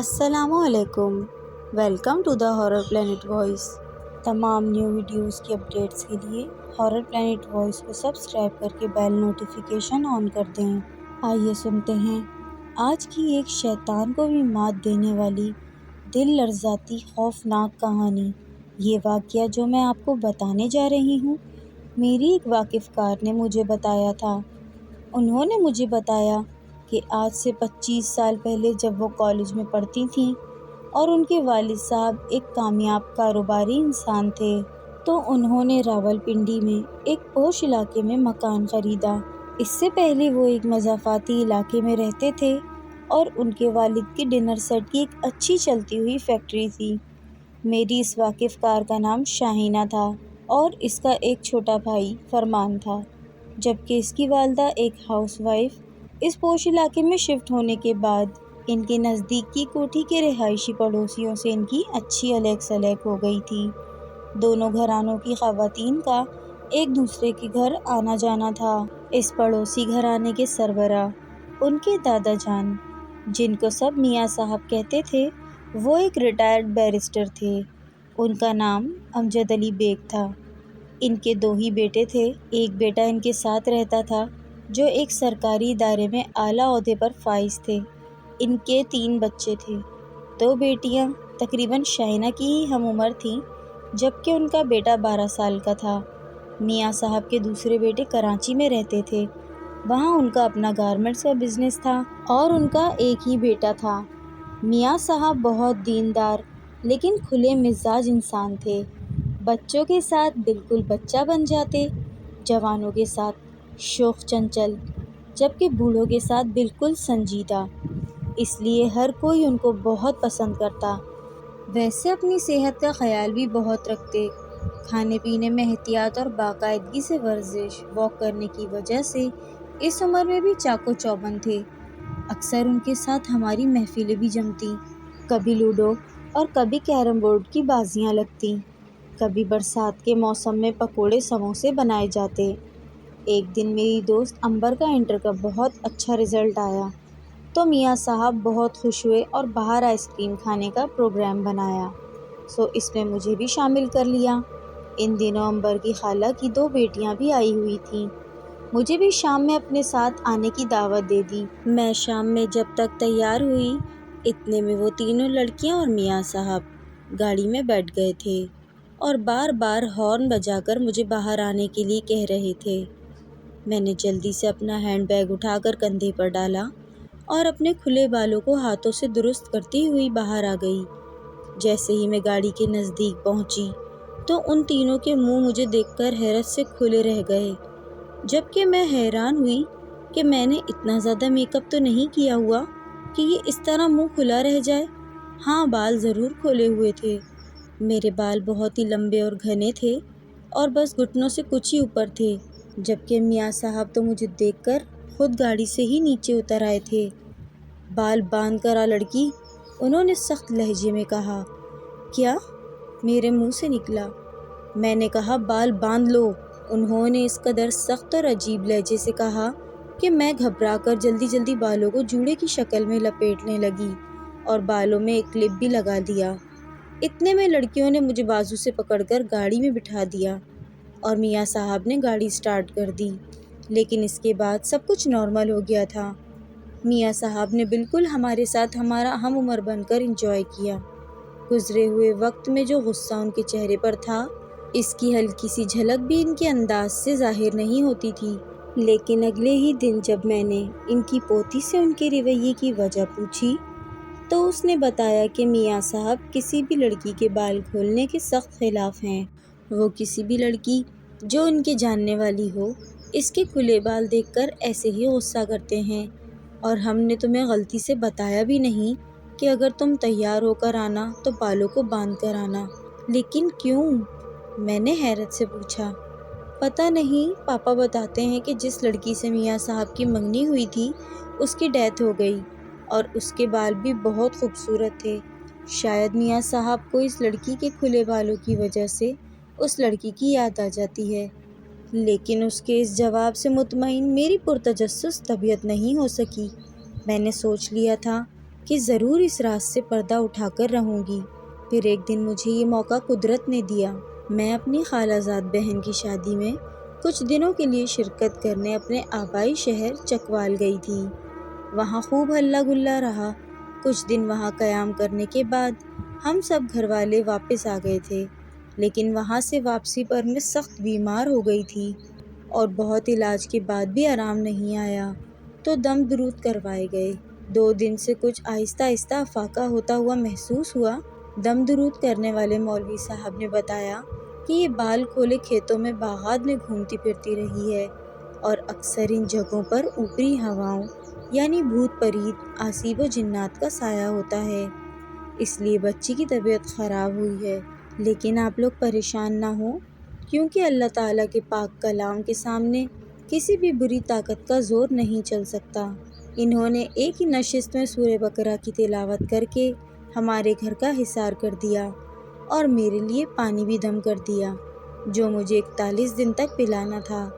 السلام علیکم، welcome to the horror planet voice. تمام نیو ویڈیوز کی اپڈیٹس کے لیے ہارر پلینٹ وائس کو سبسکرائب کر کے بیل نوٹیفیکیشن آن کر دیں۔ آئیے سنتے ہیں آج کی ایک شیطان کو بھی مات دینے والی دل لرزاتی خوفناک کہانی۔ یہ واقعہ جو میں آپ کو بتانے جا رہی ہوں، میری ایک واقف کار نے مجھے بتایا تھا۔ انہوں نے مجھے بتایا کہ آج سے 25 سال پہلے جب وہ کالج میں پڑھتی تھیں اور ان کے والد صاحب ایک کامیاب کاروباری انسان تھے، تو انہوں نے راولپنڈی میں ایک پوش علاقے میں مکان خریدا۔ اس سے پہلے وہ ایک مضافاتی علاقے میں رہتے تھے اور ان کے والد کی ڈنر سیٹ کی ایک اچھی چلتی ہوئی فیکٹری تھی۔ میری اس واقف کار کا نام شاہینہ تھا اور اس کا ایک چھوٹا بھائی فرمان تھا، جبکہ اس کی والدہ ایک ہاؤس وائف۔ اس پوش علاقے میں شفٹ ہونے کے بعد ان کے نزدیک کی کوٹھی کے رہائشی پڑوسیوں سے ان کی اچھی الیک سلیک ہو گئی تھی۔ دونوں گھرانوں کی خواتین کا ایک دوسرے کے گھر آنا جانا تھا۔ اس پڑوسی گھرانے کے سربراہ، ان کے دادا جان، جن کو سب میاں صاحب کہتے تھے، وہ ایک ریٹائرڈ بیرسٹر تھے۔ ان کا نام امجد علی بیگ تھا۔ ان کے 2 ہی بیٹے تھے۔ ایک بیٹا ان کے ساتھ رہتا تھا جو ایک سرکاری ادارے میں اعلیٰ عہدے پر فائز تھے۔ ان کے 3 بچے تھے۔ 2 بیٹیاں تقریباً شاہینہ کی ہی ہم عمر تھیں، جبکہ ان کا بیٹا 12 سال کا تھا۔ میاں صاحب کے دوسرے بیٹے کراچی میں رہتے تھے، وہاں ان کا اپنا گارمنٹس کا بزنس تھا اور ان کا ایک ہی بیٹا تھا۔ میاں صاحب بہت دیندار لیکن کھلے مزاج انسان تھے۔ بچوں کے ساتھ بالکل بچہ بن جاتے، جوانوں کے ساتھ شوخ چنچل، جبکہ بوڑھوں کے ساتھ بالکل سنجیدہ، اس لیے ہر کوئی ان کو بہت پسند کرتا۔ ویسے اپنی صحت کا خیال بھی بہت رکھتے۔ کھانے پینے میں احتیاط اور باقاعدگی سے ورزش واک کرنے کی وجہ سے اس عمر میں بھی چاق و چوبند تھے۔ اکثر ان کے ساتھ ہماری محفلیں بھی جمتیں، کبھی لوڈو اور کبھی کیرم بورڈ کی بازیاں لگتیں، کبھی برسات کے موسم میں پکوڑے سموسے بنائے جاتے۔ ایک دن میری دوست امبر کا انٹر کا بہت اچھا رزلٹ آیا تو میاں صاحب بہت خوش ہوئے اور باہر آئس کریم کھانے کا پروگرام بنایا، سو اس میں مجھے بھی شامل کر لیا۔ ان دنوں امبر کی خالہ کی 2 بیٹیاں بھی آئی ہوئی تھیں، مجھے بھی شام میں اپنے ساتھ آنے کی دعوت دے دی۔ میں شام میں جب تک تیار ہوئی، اتنے میں وہ تینوں لڑکیاں اور میاں صاحب گاڑی میں بیٹھ گئے تھے اور بار بار ہارن بجا کر مجھے باہر آنے کے لیے کہہ رہے تھے۔ میں نے جلدی سے اپنا ہینڈ بیگ اٹھا کر کندھے پر ڈالا اور اپنے کھلے بالوں کو ہاتھوں سے درست کرتی ہوئی باہر آ گئی۔ جیسے ہی میں گاڑی کے نزدیک پہنچی تو ان تینوں کے منہ مجھے دیکھ کر حیرت سے کھلے رہ گئے، جبکہ میں حیران ہوئی کہ میں نے اتنا زیادہ میک اپ تو نہیں کیا ہوا کہ یہ اس طرح منہ کھلا رہ جائے۔ ہاں، بال ضرور کھولے ہوئے تھے۔ میرے بال بہت ہی لمبے اور گھنے تھے اور بس گھٹنوں سے کچھ ہی اوپر تھے، جبکہ میاں صاحب تو مجھے دیکھ کر خود گاڑی سے ہی نیچے اتر آئے تھے۔ بال باندھ کر آ لڑکی، انہوں نے سخت لہجے میں کہا۔ کیا؟ میرے منہ سے نکلا۔ میں نے کہا بال باندھ لو۔ انہوں نے اس قدر سخت اور عجیب لہجے سے کہا کہ میں گھبرا کر جلدی جلدی بالوں کو جوڑے کی شکل میں لپیٹنے لگی اور بالوں میں ایک کلپ بھی لگا دیا۔ اتنے میں لڑکیوں نے مجھے بازو سے پکڑ کر گاڑی میں بٹھا دیا اور میاں صاحب نے گاڑی سٹارٹ کر دی، لیکن اس کے بعد سب کچھ نارمل ہو گیا تھا۔ میاں صاحب نے بالکل ہمارے ساتھ ہمارا ہم عمر بن کر انجوائے کیا۔ گزرے ہوئے وقت میں جو غصہ ان کے چہرے پر تھا، اس کی ہلکی سی جھلک بھی ان کے انداز سے ظاہر نہیں ہوتی تھی۔ لیکن اگلے ہی دن جب میں نے ان کی پوتی سے ان کے رویے کی وجہ پوچھی تو اس نے بتایا کہ میاں صاحب کسی بھی لڑکی کے بال کھولنے کے سخت خلاف ہیں۔ وہ کسی بھی لڑکی جو ان کے جاننے والی ہو، اس کے کھلے بال دیکھ کر ایسے ہی غصہ کرتے ہیں، اور ہم نے تمہیں غلطی سے بتایا بھی نہیں کہ اگر تم تیار ہو کر آنا تو بالوں کو باندھ کر آنا۔ لیکن کیوں؟ میں نے حیرت سے پوچھا۔ پتہ نہیں، پاپا بتاتے ہیں کہ جس لڑکی سے میاں صاحب کی منگنی ہوئی تھی اس کی ڈیتھ ہو گئی اور اس کے بال بھی بہت خوبصورت تھے۔ شاید میاں صاحب کو اس لڑکی کے کھلے بالوں کی وجہ سے اس لڑکی کی یاد آ جاتی ہے۔ لیکن اس کے اس جواب سے مطمئن میری پرتجسس طبیعت نہیں ہو سکی۔ میں نے سوچ لیا تھا کہ ضرور اس راز سے پردہ اٹھا کر رہوں گی۔ پھر ایک دن مجھے یہ موقع قدرت نے دیا۔ میں اپنی خالہ زاد بہن کی شادی میں کچھ دنوں کے لیے شرکت کرنے اپنے آبائی شہر چکوال گئی تھی۔ وہاں خوب ہلا گلا رہا۔ کچھ دن وہاں قیام کرنے کے بعد ہم سب گھر والے واپس آ گئے تھے، لیکن وہاں سے واپسی پر میں سخت بیمار ہو گئی تھی اور بہت علاج کے بعد بھی آرام نہیں آیا، تو دم درود کروائے گئے۔ 2 دن سے کچھ آہستہ آہستہ افاقہ ہوتا ہوا محسوس ہوا۔ دم درود کرنے والے مولوی صاحب نے بتایا کہ یہ بال کھولے کھیتوں میں باغات میں گھومتی پھرتی رہی ہے اور اکثر ان جگہوں پر اوپری ہواؤں یعنی بھوت پریت آسیب و جنات کا سایہ ہوتا ہے، اس لیے بچی کی طبیعت خراب ہوئی ہے۔ لیکن آپ لوگ پریشان نہ ہوں، کیونکہ اللہ تعالیٰ کے پاک کلام کے سامنے کسی بھی بری طاقت کا زور نہیں چل سکتا۔ انہوں نے ایک ہی نشست میں سورہ بقرہ کی تلاوت کر کے ہمارے گھر کا حصار کر دیا اور میرے لیے پانی بھی دم کر دیا، جو مجھے 41 دن تک پلانا تھا۔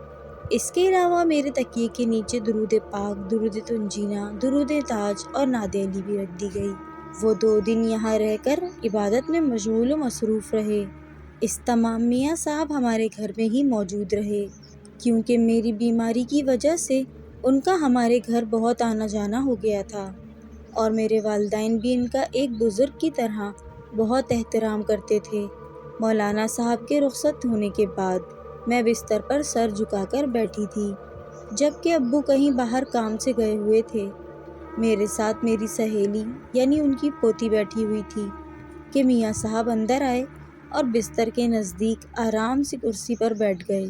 اس کے علاوہ میرے تکیے کے نیچے درود پاک، درود تنجینہ، درود تاج اور نعت علی بھی رکھ دی گئی۔ وہ 2 دن یہاں رہ کر عبادت میں مشغول و مصروف رہے۔ اس تمام میاں صاحب ہمارے گھر میں ہی موجود رہے، کیونکہ میری بیماری کی وجہ سے ان کا ہمارے گھر بہت آنا جانا ہو گیا تھا، اور میرے والدین بھی ان کا ایک بزرگ کی طرح بہت احترام کرتے تھے۔ مولانا صاحب کے رخصت ہونے کے بعد میں بستر پر سر جھکا کر بیٹھی تھی، جبکہ ابو کہیں باہر کام سے گئے ہوئے تھے۔ میرے ساتھ میری سہیلی یعنی ان کی پوتی بیٹھی ہوئی تھی کہ میاں صاحب اندر آئے اور بستر کے نزدیک آرام سے کرسی پر بیٹھ گئے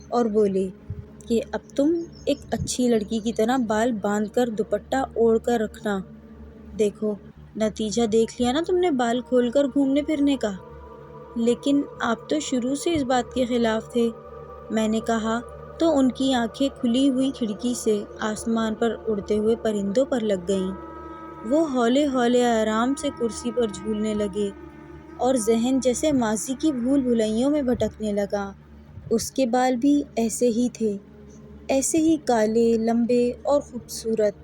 اور بولے کہ اب تم ایک اچھی لڑکی کی طرح بال باندھ کر دوپٹہ اوڑھ کر رکھنا۔ دیکھو، نتیجہ دیکھ لیا نا تم نے بال کھول کر گھومنے پھرنے کا۔ لیکن آپ تو شروع سے اس بات کے خلاف تھے، میں نے کہا تو ان کی آنکھیں کھلی ہوئی کھڑکی سے آسمان پر اڑتے ہوئے پرندوں پر لگ گئیں۔ وہ ہولے ہولے آرام سے کرسی پر جھولنے لگے اور ذہن جیسے ماضی کی بھول بھلائیوں میں بھٹکنے لگا۔ اس کے بال بھی ایسے ہی تھے، ایسے ہی کالے، لمبے اور خوبصورت۔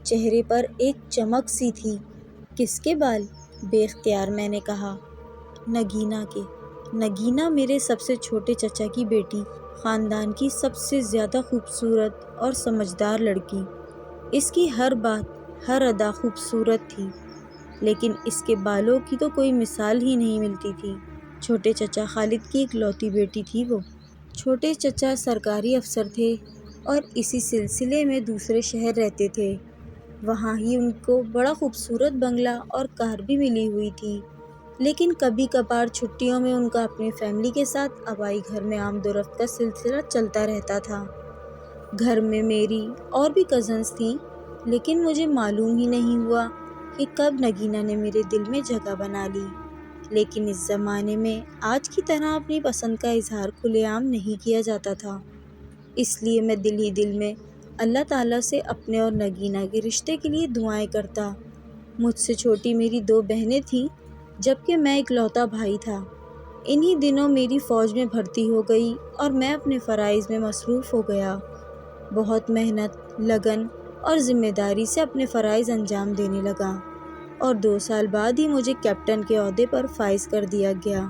چہرے پر ایک چمک سی تھی۔ کس کے بال؟ بے اختیار میں نے کہا۔ نگینہ کے۔ نگینہ میرے سب سے چھوٹے چچا کی بیٹی، خاندان کی سب سے زیادہ خوبصورت اور سمجھدار لڑکی۔ اس کی ہر بات، ہر ادا خوبصورت تھی، لیکن اس کے بالوں کی تو کوئی مثال ہی نہیں ملتی تھی۔ چھوٹے چچا خالد کی اکلوتی بیٹی تھی وہ۔ چھوٹے چچا سرکاری افسر تھے اور اسی سلسلے میں دوسرے شہر رہتے تھے۔ وہاں ہی ان کو بڑا خوبصورت بنگلہ اور کار بھی ملی ہوئی تھی، لیکن کبھی کبھار چھٹیوں میں ان کا اپنی فیملی کے ساتھ آبائی گھر میں آمد و رفت کا سلسلہ چلتا رہتا تھا۔ گھر میں میری اور بھی کزنز تھیں، لیکن مجھے معلوم ہی نہیں ہوا کہ کب نگینہ نے میرے دل میں جگہ بنا لی۔ لیکن اس زمانے میں آج کی طرح اپنی پسند کا اظہار کھلے عام نہیں کیا جاتا تھا، اس لیے میں دل ہی دل میں اللہ تعالیٰ سے اپنے اور نگینہ کے رشتے کے لیے دعائیں کرتا۔ مجھ سے چھوٹی میری 2 بہنیں تھیں، جبکہ میں اکلوتا بھائی تھا۔ انہی دنوں میری فوج میں بھرتی ہو گئی اور میں اپنے فرائض میں مصروف ہو گیا۔ بہت محنت، لگن اور ذمہ داری سے اپنے فرائض انجام دینے لگا، اور 2 سال بعد ہی مجھے کیپٹن کے عہدے پر فائز کر دیا گیا۔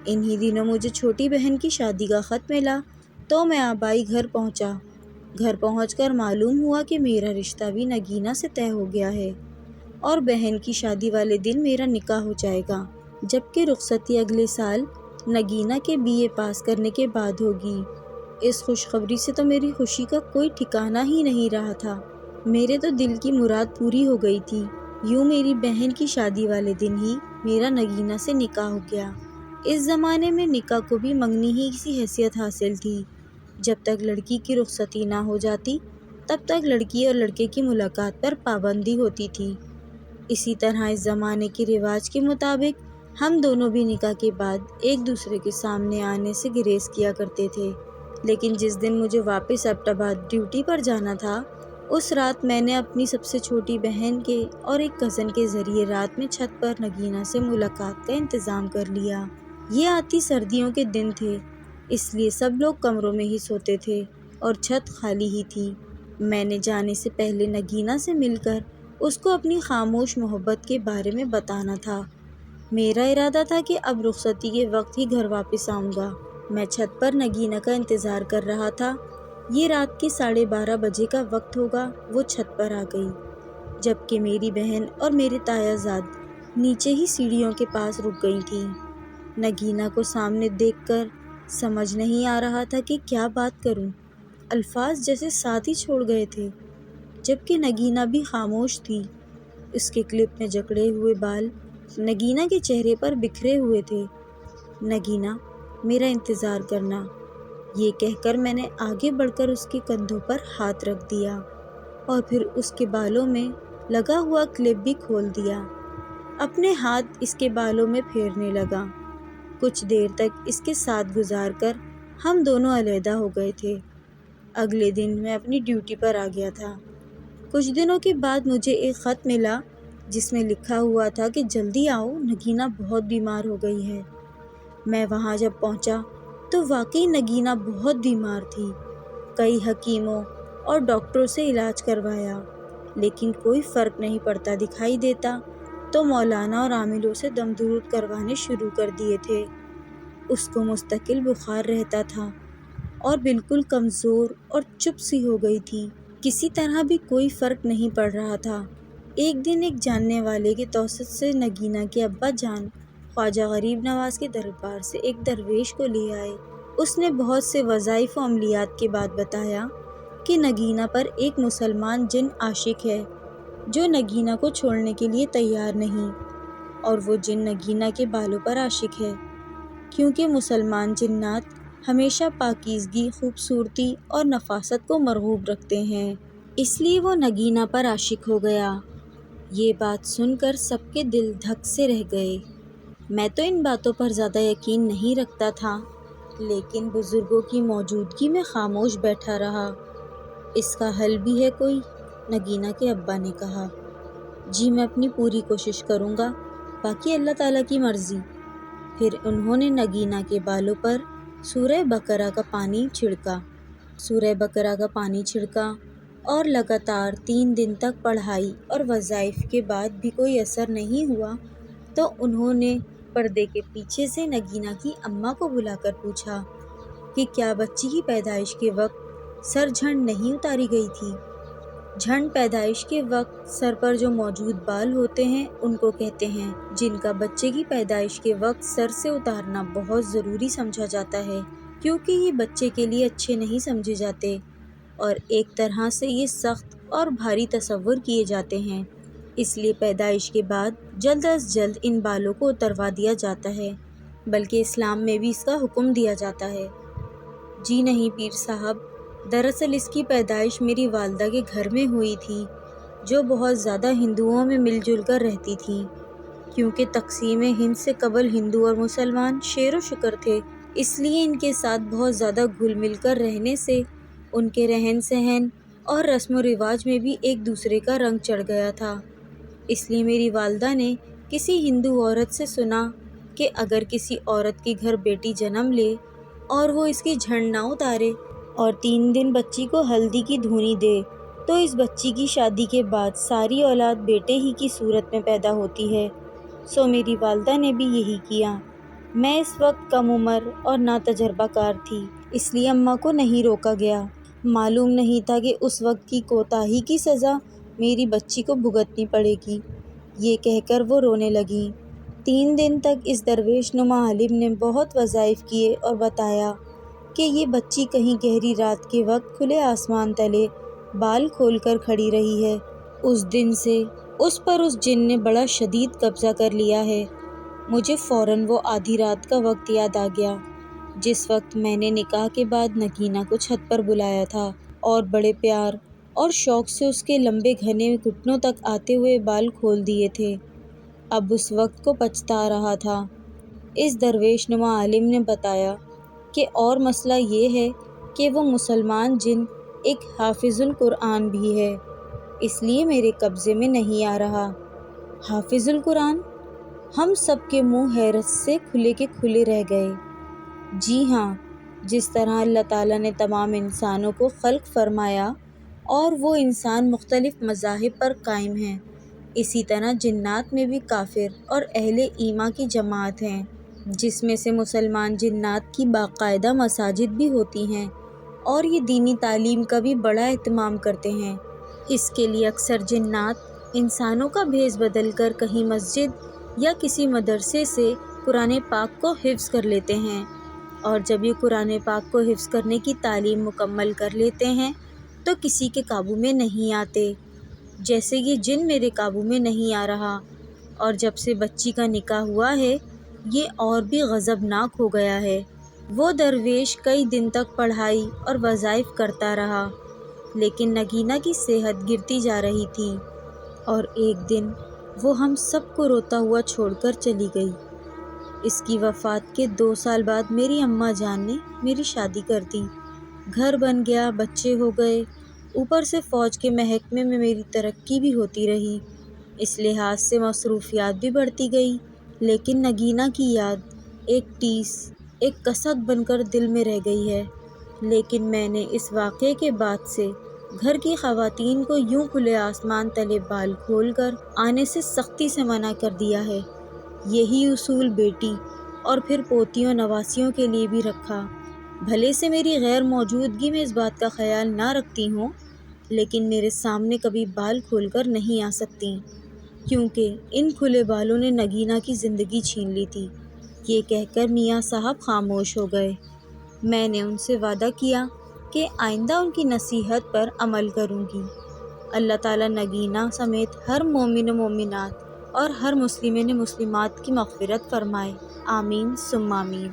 انہی دنوں مجھے چھوٹی بہن کی شادی کا خط ملا تو میں آبائی گھر پہنچا۔ گھر پہنچ کر معلوم ہوا کہ میرا رشتہ بھی نگینہ سے طے ہو گیا ہے اور بہن کی شادی والے دن میرا نکاح ہو جائے گا، جبکہ رخصتی اگلے سال نگینہ کے BA پاس کرنے کے بعد ہوگی۔ اس خوشخبری سے تو میری خوشی کا کوئی ٹھکانہ ہی نہیں رہا تھا۔ میرے تو دل کی مراد پوری ہو گئی تھی۔ یوں میری بہن کی شادی والے دن ہی میرا نگینہ سے نکاح ہو گیا۔ اس زمانے میں نکاح کو بھی منگنی ہی سی حیثیت حاصل تھی۔ جب تک لڑکی کی رخصتی نہ ہو جاتی، تب تک لڑکی اور لڑکے کی ملاقات پر پابندی ہوتی تھی۔ اسی طرح اس زمانے کے رواج کے مطابق ہم دونوں بھی نکاح کے بعد ایک دوسرے کے سامنے آنے سے گریز کیا کرتے تھے۔ لیکن جس دن مجھے واپس ایبٹ آباد ڈیوٹی پر جانا تھا، اس رات میں نے اپنی سب سے چھوٹی بہن کے اور ایک کزن کے ذریعے رات میں چھت پر نگینہ سے ملاقات کا انتظام کر لیا۔ یہ آتی سردیوں کے دن تھے، اس لیے سب لوگ کمروں میں ہی سوتے تھے اور چھت خالی ہی تھی۔ میں نے جانے سے پہلے نگینہ سے مل کر اس کو اپنی خاموش محبت کے بارے میں بتانا تھا۔ میرا ارادہ تھا کہ اب رخصتی کے وقت ہی گھر واپس آؤں گا۔ میں چھت پر نگینہ کا انتظار کر رہا تھا۔ یہ رات کے 12:30 بجے کا وقت ہوگا۔ وہ چھت پر آ گئی، جبکہ میری بہن اور میرے تایا زاد نیچے ہی سیڑھیوں کے پاس رک گئی تھیں۔ نگینہ کو سامنے دیکھ کر سمجھ نہیں آ رہا تھا کہ کیا بات کروں۔ الفاظ جیسے ساتھ ہی چھوڑ گئے تھے، جبکہ نگینہ بھی خاموش تھی۔ اس کے کلپ میں جکڑے ہوئے بال نگینہ کے چہرے پر بکھرے ہوئے تھے۔ نگینہ، میرا انتظار کرنا، یہ کہہ کر میں نے آگے بڑھ کر اس کے کندھوں پر ہاتھ رکھ دیا اور پھر اس کے بالوں میں لگا ہوا کلپ بھی کھول دیا۔ اپنے ہاتھ اس کے بالوں میں پھیرنے لگا۔ کچھ دیر تک اس کے ساتھ گزار کر ہم دونوں علیحدہ ہو گئے تھے۔ اگلے دن میں اپنی ڈیوٹی پر آ گیا تھا۔ کچھ دنوں کے بعد مجھے ایک خط ملا جس میں لکھا ہوا تھا کہ جلدی آؤ، نگینہ بہت بیمار ہو گئی ہے۔ میں وہاں جب پہنچا تو واقعی نگینہ بہت بیمار تھی۔ کئی حکیموں اور ڈاکٹروں سے علاج کروایا، لیکن کوئی فرق نہیں پڑتا دکھائی دیتا، تو مولانا اور عاملوں سے دم درود کروانے شروع کر دیے تھے۔ اس کو مستقل بخار رہتا تھا اور بالکل کمزور اور چپ سی ہو گئی تھی۔ کسی طرح بھی کوئی فرق نہیں پڑ رہا تھا۔ ایک دن ایک جاننے والے کے توسط سے نگینہ کے ابا جان خواجہ غریب نواز کے دربار سے ایک درویش کو لے آئے۔ اس نے بہت سے وظائف و عملیات کے بعد بتایا کہ نگینہ پر ایک مسلمان جن عاشق ہے جو نگینہ کو چھوڑنے کے لیے تیار نہیں، اور وہ جن نگینہ کے بالوں پر عاشق ہے، کیونکہ مسلمان جنات ہمیشہ پاکیزگی، خوبصورتی اور نفاست کو مرغوب رکھتے ہیں، اس لیے وہ نگینہ پر عاشق ہو گیا۔ یہ بات سن کر سب کے دل دھک سے رہ گئے۔ میں تو ان باتوں پر زیادہ یقین نہیں رکھتا تھا، لیکن بزرگوں کی موجودگی میں خاموش بیٹھا رہا۔ اس کا حل بھی ہے کوئی؟ نگینہ کے ابا نے کہا۔ جی، میں اپنی پوری کوشش کروں گا، باقی اللہ تعالیٰ کی مرضی۔ پھر انہوں نے نگینہ کے بالوں پر سورہ بقرہ کا پانی چھڑکا اور لگاتار 3 دن تک پڑھائی اور وظائف کے بعد بھی کوئی اثر نہیں ہوا تو انہوں نے پردے کے پیچھے سے نگینہ کی اماں کو بلا کر پوچھا کہ کیا بچی کی پیدائش کے وقت سر جھنڈ نہیں اتاری گئی تھی؟ جھنڈ پیدائش کے وقت سر پر جو موجود بال ہوتے ہیں ان کو کہتے ہیں، جن کا بچے کی پیدائش کے وقت سر سے اتارنا بہت ضروری سمجھا جاتا ہے، کیونکہ یہ بچے کے لیے اچھے نہیں سمجھے جاتے اور ایک طرح سے یہ سخت اور بھاری تصور کیے جاتے ہیں، اس لیے پیدائش کے بعد جلد از جلد ان بالوں کو اتروا دیا جاتا ہے، بلکہ اسلام میں بھی اس کا حکم دیا جاتا ہے۔ جی نہیں پیر صاحب، دراصل اس کی پیدائش میری والدہ کے گھر میں ہوئی تھی، جو بہت زیادہ ہندوؤں میں مل جل کر رہتی تھیں، کیونکہ تقسیم ہند سے قبل ہندو اور مسلمان شیر و شکر تھے، اس لیے ان کے ساتھ بہت زیادہ گھل مل کر رہنے سے ان کے رہن سہن اور رسم و رواج میں بھی ایک دوسرے کا رنگ چڑھ گیا تھا۔ اس لیے میری والدہ نے کسی ہندو عورت سے سنا کہ اگر کسی عورت کے گھر بیٹی جنم لے اور وہ اس کی جھنڈ نہ اتارے اور 3 دن بچی کو ہلدی کی دھونی دے تو اس بچی کی شادی کے بعد ساری اولاد بیٹے ہی کی صورت میں پیدا ہوتی ہے۔ سو میری والدہ نے بھی یہی کیا۔ میں اس وقت کم عمر اور ناتجربہ کار تھی، اس لیے اماں کو نہیں روکا گیا۔ معلوم نہیں تھا کہ اس وقت کی کوتاہی کی سزا میری بچی کو بھگتنی پڑے گی۔ یہ کہہ کر وہ رونے لگیں۔ 3 دن تک اس درویش نما عالم نے بہت وظائف کیے اور بتایا کہ یہ بچی کہیں گہری رات کے وقت کھلے آسمان تلے بال کھول کر کھڑی رہی ہے۔ اس دن سے اس پر اس جن نے بڑا شدید قبضہ کر لیا ہے۔ مجھے فوراً وہ آدھی رات کا وقت یاد آ گیا جس وقت میں نے نکاح کے بعد نگینہ کو چھت پر بلایا تھا اور بڑے پیار اور شوق سے اس کے لمبے گھنے گھٹنوں تک آتے ہوئے بال کھول دیے تھے۔ اب اس وقت کو پچھتا رہا تھا۔ اس درویش نما عالم نے بتایا کہ اور مسئلہ یہ ہے کہ وہ مسلمان جن ایک حافظ القرآن بھی ہے، اس لیے میرے قبضے میں نہیں آ رہا۔ حافظ القرآن؟ ہم سب کے منہ حیرت سے کھلے کے کھلے رہ گئے۔ جی ہاں، جس طرح اللہ تعالیٰ نے تمام انسانوں کو خلق فرمایا اور وہ انسان مختلف مذاہب پر قائم ہیں۔ اسی طرح جنات میں بھی کافر اور اہل ایمان کی جماعت ہیں، جس میں سے مسلمان جنات کی باقاعدہ مساجد بھی ہوتی ہیں اور یہ دینی تعلیم کا بھی بڑا اہتمام کرتے ہیں۔ اس کے لیے اکثر جنات انسانوں کا بھیس بدل کر کہیں مسجد یا کسی مدرسے سے قرآن پاک کو حفظ کر لیتے ہیں، اور جب یہ قرآن پاک کو حفظ کرنے کی تعلیم مکمل کر لیتے ہیں تو کسی کے قابو میں نہیں آتے، جیسے یہ جن میرے قابو میں نہیں آ رہا۔ اور جب سے بچی کا نکاح ہوا ہے یہ اور بھی غضبناک ہو گیا ہے۔ وہ درویش کئی دن تک پڑھائی اور وظائف کرتا رہا، لیکن نگینہ کی صحت گرتی جا رہی تھی، اور ایک دن وہ ہم سب کو روتا ہوا چھوڑ کر چلی گئی۔ اس کی وفات کے 2 سال بعد میری اماں جان نے میری شادی کر دی، گھر بن گیا، بچے ہو گئے، اوپر سے فوج کے محکمے میں میری ترقی بھی ہوتی رہی، اس لحاظ سے مصروفیات بھی بڑھتی گئی، لیکن نگینہ کی یاد ایک ٹیس، ایک کسک بن کر دل میں رہ گئی ہے۔ لیکن میں نے اس واقعے کے بعد سے گھر کی خواتین کو یوں کھلے آسمان تلے بال کھول کر آنے سے سختی سے منع کر دیا ہے۔ یہی اصول بیٹی اور پھر پوتیوں نواسیوں کے لیے بھی رکھا۔ بھلے سے میری غیر موجودگی میں اس بات کا خیال نہ رکھتی ہوں، لیکن میرے سامنے کبھی بال کھول کر نہیں آ سکتی، کیونکہ ان کھلے بالوں نے نگینہ کی زندگی چھین لی تھی۔ یہ کہہ کر میاں صاحب خاموش ہو گئے۔ میں نے ان سے وعدہ کیا کہ آئندہ ان کی نصیحت پر عمل کروں گی۔ اللہ تعالیٰ نگینہ سمیت ہر مومن و مومنات اور ہر مسلمین مسلمات کی مغفرت فرمائے، آمین ثم آمین۔